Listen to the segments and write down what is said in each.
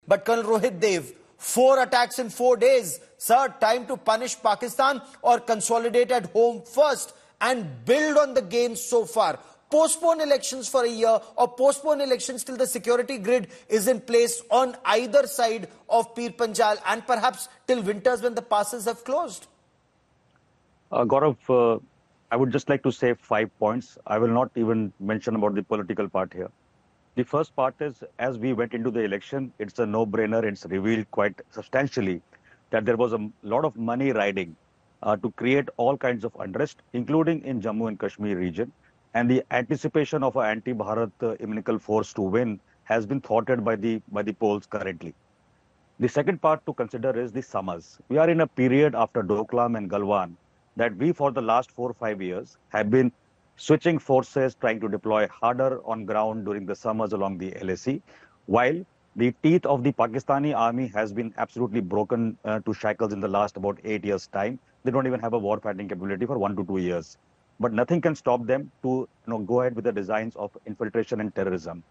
But Colonel Rohit Dev, 4 attacks in 4 days. Sir, time to punish Pakistan or consolidate at home first and build on the gains so far. Postpone elections for a year or postpone elections till the security grid is in place on either side of Pir Panjal and perhaps till winters when the passes have closed. Gaurav, I would just like to say 5 points. I will not even mention about the political part here. The first part is, as we went into the election, it's a no-brainer. It's revealed quite substantially that there was a lot of money riding to create all kinds of unrest, including in Jammu and Kashmir region. And the anticipation of an anti-Bharat inimical force to win has been thwarted by the polls currently. The second part to consider is the summers. We are in a period after Doklam and Galwan that we, for the last 4 or 5 years, have been switching forces, trying to deploy harder on ground during the summers along the LAC, while the teeth of the Pakistani army has been absolutely broken to shackles in the last about 8 years' time. They don't even have a war fighting capability for 1 to 2 years. But nothing can stop them to go ahead with the designs of infiltration and terrorism.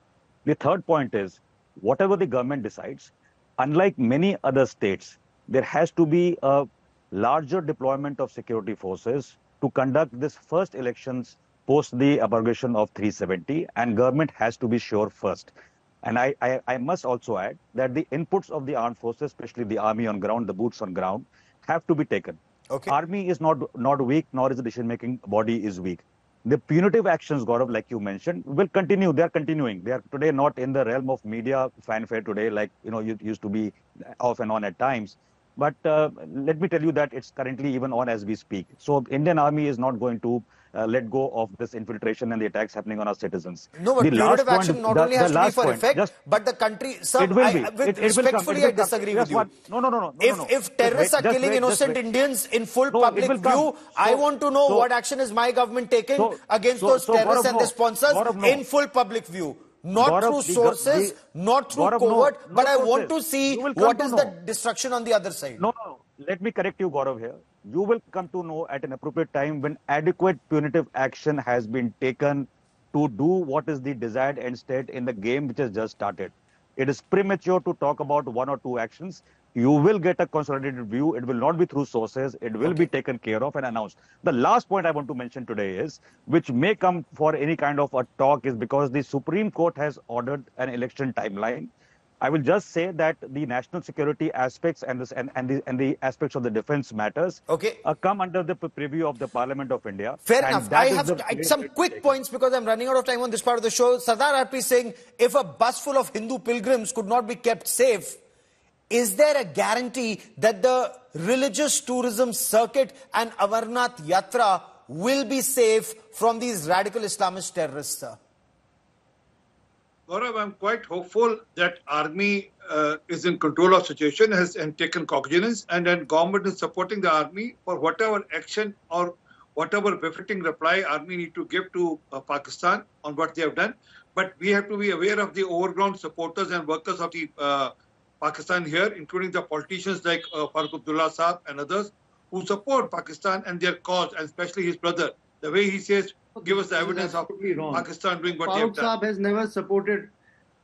The third point is, whatever the government decides, unlike many other states, there has to be a larger deployment of security forces to conduct this first elections post the abrogation of 370, and government has to be sure first. And I must also add that the inputs of the armed forces, especially the army on ground, the boots on ground, have to be taken. Okay. Army is not weak, nor is the decision-making body is weak. The punitive actions, Gaurav, like you mentioned, will continue. They are continuing. They are today not in the realm of media fanfare today, like you used to be off and on at times. But let me tell you that it's currently even on as we speak. So Indian Army is not going to let go of this infiltration and the attacks happening on our citizens. No, but punitive action not only has to be for effect, but the country... Sir, respectfully, I disagree with you. No. If terrorists are killing innocent Indians in full public view, I want to know what action is my government taking against those terrorists and their sponsors in full public view. Not through sources, not through covert, but I want to see what is the destruction on the other side. No. Let me correct you, Gaurav, here. You will come to know at an appropriate time when adequate punitive action has been taken to do what is the desired end state in the game which has just started. It is premature to talk about 1 or 2 actions. You will get a consolidated view. It will not be through sources. It will be taken care of and announced. The last point I want to mention today is, which may come for any kind of a talk, is because the Supreme Court has ordered an election timeline. I will just say that the national security aspects and the aspects of the defense matters come under the preview of the Parliament of India. Fair enough. I have some quick points because I'm running out of time on this part of the show. Sardar RP saying, if a bus full of Hindu pilgrims could not be kept safe, is there a guarantee that the religious tourism circuit and Amarnath Yatra will be safe from these radical Islamist terrorists, sir? Gaurav, I'm quite hopeful that army is in control of situation and taken cognizance, and then government is supporting the army for whatever action or whatever befitting reply army need to give to Pakistan on what they have done. But we have to be aware of the overground supporters and workers of the Pakistan here, including the politicians like Farooq Abdullah Saab and others who support Pakistan and their cause, and especially his brother. The way he says, give us the evidence of Pakistan doing what they have done. Farooq Saab has never supported.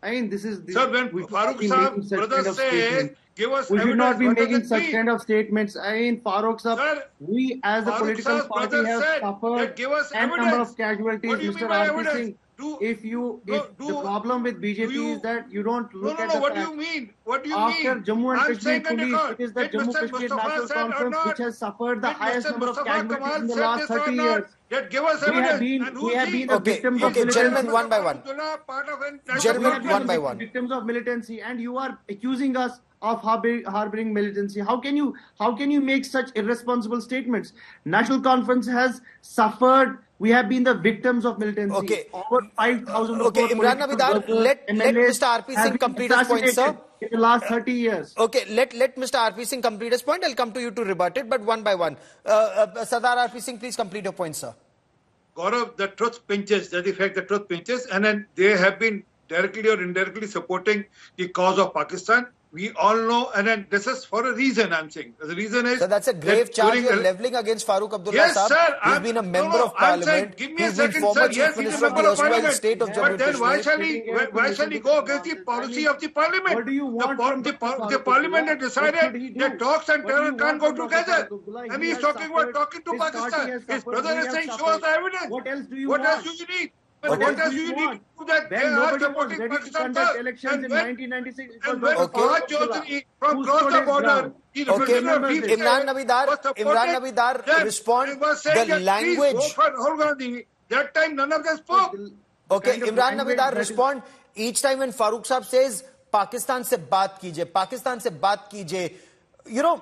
I mean, this is... Sir, when Farooq Saab brother says, give us we evidence, should not be making such kind of statements. I mean, Farooq Saab, we as a political party have suffered a number of casualties. Mr. RP Singh, if the problem with BJP is that you don't look at the what fact, do you mean? What do you after mean? Jammu and Kashmir police, it is the Jammu Kashmir National Conference which has suffered the highest number of casualties in the last 30 years. Give us evidence. We have been the victims of militancy. Gentlemen, one by one. Gentlemen, one by one. Victims of militancy, and you are accusing us of harboring militancy. How can you make such irresponsible statements? National Conference has suffered. We have been the victims of militancy. Okay. Over 5,000. Okay, Imran Abidar, let Mr. RP Singh complete his point, sir. In the last 30 years. Okay, let Mr. RP Singh complete his point. I'll come to you to rebut it, but one by one. Sardar RP Singh, please complete your point, sir. Gaurav, the truth pinches. That's the fact, the truth pinches. And then they have been directly or indirectly supporting the cause of Pakistan. we all know, and then this is for a reason, I'm saying. The reason is... So that's a grave charge you're leveling against Farooq Abdullah yes, Saab. Sir. He's been a member of parliament. Give me a he's been second, former sir. Yes, chief he's a minister of member the of parliament. state of Jammu But then why shall he go against the policy of the parliament? What do you want the parliament has decided that talks and terror can't go together. And he's talking to Pakistan. His brother is saying, show us the evidence. What else do you want? What else do you need? What else do you need to do that they are supporting Pakistan? Elections in 1996. And when Fawad Chaudhary from across the border, he represented Imran Nabidar, respond. The language. Rahul Gandhi. That time none of them spoke. Okay, Imran Nabidar, respond. Each time when Farooq Saab says, Pakistan se baat kije, you know,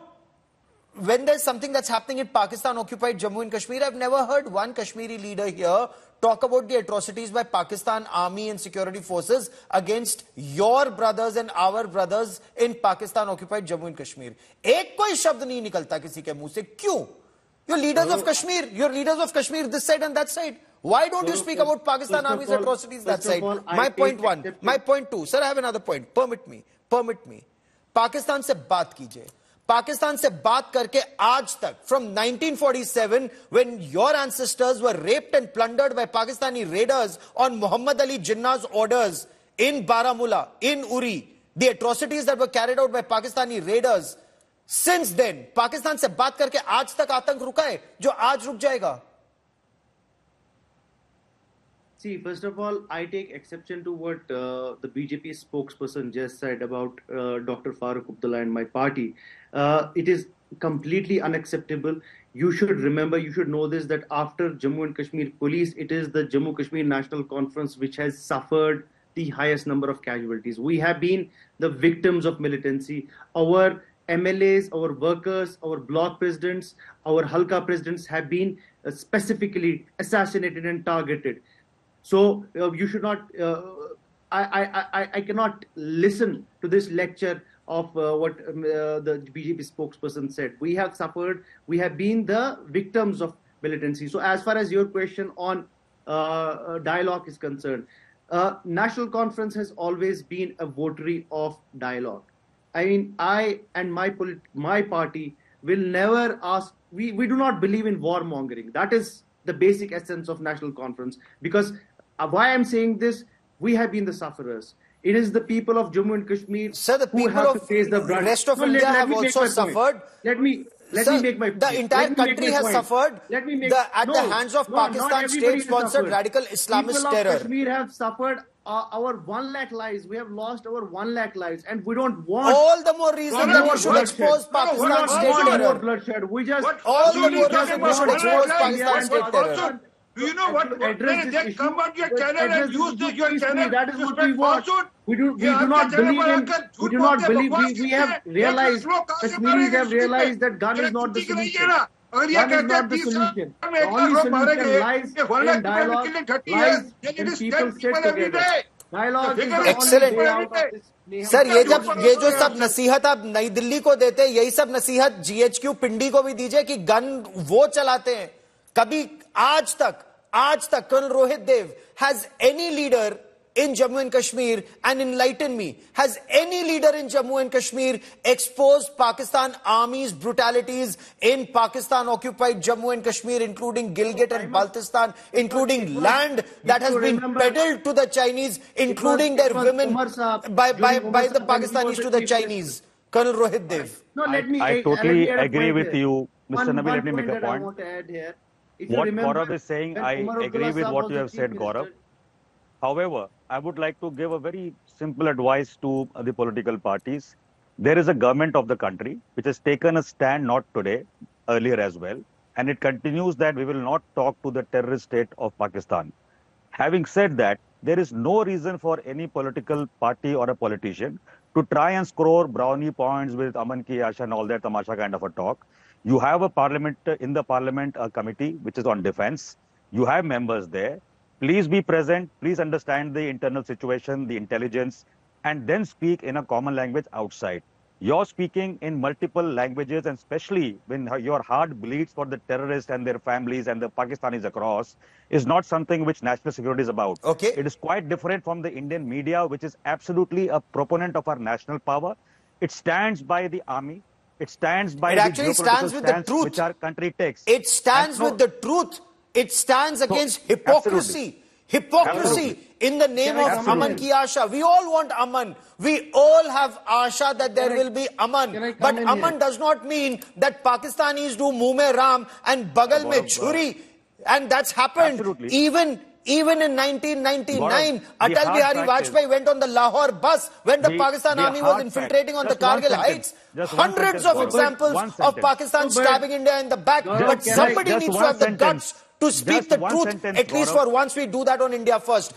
when there's something that's happening in Pakistan-occupied Jammu and Kashmir, I've never heard one Kashmiri leader here talk about the atrocities by Pakistan army and security forces against your brothers and our brothers in Pakistan-occupied Jammu and Kashmir. एक कोई शब्द नहीं निकलता किसी के मुंह से. क्यों? You're leaders of Kashmir, this side and that side. Why don't you speak about Pakistan army's atrocities that side? My point one. My point two. Sir, I have another point. Permit me. Pakistan se baat कीजिए. Pakistan se baat karke aaj tak, from 1947, when your ancestors were raped and plundered by Pakistani raiders on Muhammad Ali Jinnah's orders in Baramulla, in Uri, the atrocities that were carried out by Pakistani raiders, since then, Pakistan se baat karke aaj tak आतंक रुका है, जो आज रुक जाएगा. See, first of all, I take exception to what the BJP spokesperson just said about Dr. Farooq Abdullah and my party. It is completely unacceptable. You should remember, you should know this, that after Jammu and Kashmir police, it is the Jammu Kashmir National Conference which has suffered the highest number of casualties. We have been the victims of militancy. Our MLAs, our workers, our block presidents, our Halka presidents have been specifically assassinated and targeted. So you should not, I cannot listen to this lecture of what the BJP spokesperson said. We have suffered, we have been the victims of militancy. So as far as your question on dialogue is concerned, National Conference has always been a votary of dialogue. I mean, I and my party will never ask, we do not believe in warmongering. That is the basic essence of National Conference. Because why I'm saying this, we have been the sufferers. It is the people of Jammu and Kashmir Sir, the who people have of to face the brunt. Rest of India have also suffered. Let me make my point. The entire country has suffered at the hands of Pakistan state-sponsored radical Islamist terror. Kashmir have suffered our 1 lakh lives. We have lost our 1 lakh lives, and we don't want all the more reason that you should expose Pakistan state terror. Bloodshed. We just all the more reason you should expose Pakistan state terror. Do you know what? They come on your channel and use your channel. That is what we want. We do not believe. We have realized, Kashmiris have realized that gun is not the solution. Gun is not the solution. The only solution lies in dialogue, lies in people sit together. Dialogue is the only way out of this. Sir ये जो सब नसीहत आप नई दिल्ली को देते हैं, यही सब नसीहत GHQ पिंडी को भी दीजिए कि गन वो चलाते हैं. कभी आज तक Colonel Rohit Dev, has any leader in Jammu and Kashmir, and enlighten me, has any leader in Jammu and Kashmir exposed Pakistan Army's brutalities in Pakistan occupied Jammu and Kashmir, including Gilgit and Baltistan, including land that has been peddled to the Chinese, including their women by the Pakistanis to the Chinese? Colonel Rohit Dev. No, I totally agree with you. Mr. Nabi, let me make a point. I want to add here. What Gaurav is saying, I agree with what you have said, Gaurav. However, I would like to give a very simple advice to the political parties. There is a government of the country which has taken a stand not today, earlier as well, and it continues that we will not talk to the terrorist state of Pakistan. Having said that, there is no reason for any political party or a politician to try and score brownie points with Aman Ki Asha and all that tamasha kind of a talk. You have a parliament, in the parliament, a committee which is on defense. You have members there. Please be present. Please understand the internal situation, the intelligence, and then speak in a common language outside. You're speaking in multiple languages, and especially when your heart bleeds for the terrorists and their families and the Pakistanis across, is not something which national security is about. Okay. It is quite different from the Indian media, which is absolutely a proponent of our national power. It stands by the army. It stands by it the actually stands with the truth which our country takes. It stands with the truth. It stands against hypocrisy. Hypocrisy in the name of Aman ki Asha. We all want Aman. We all have Asha that there will be Aman. But Aman does not mean that Pakistanis do Muh mein Ram and Bagal mein Churi. And that's happened. Even in 1999, Atal Bihari Vajpayee went on the Lahore bus when the Pakistan army was infiltrating on the Kargil heights. Hundreds of examples of Pakistan stabbing India in the back. But somebody needs to have the guts to speak the truth. At least for once we do that on India First.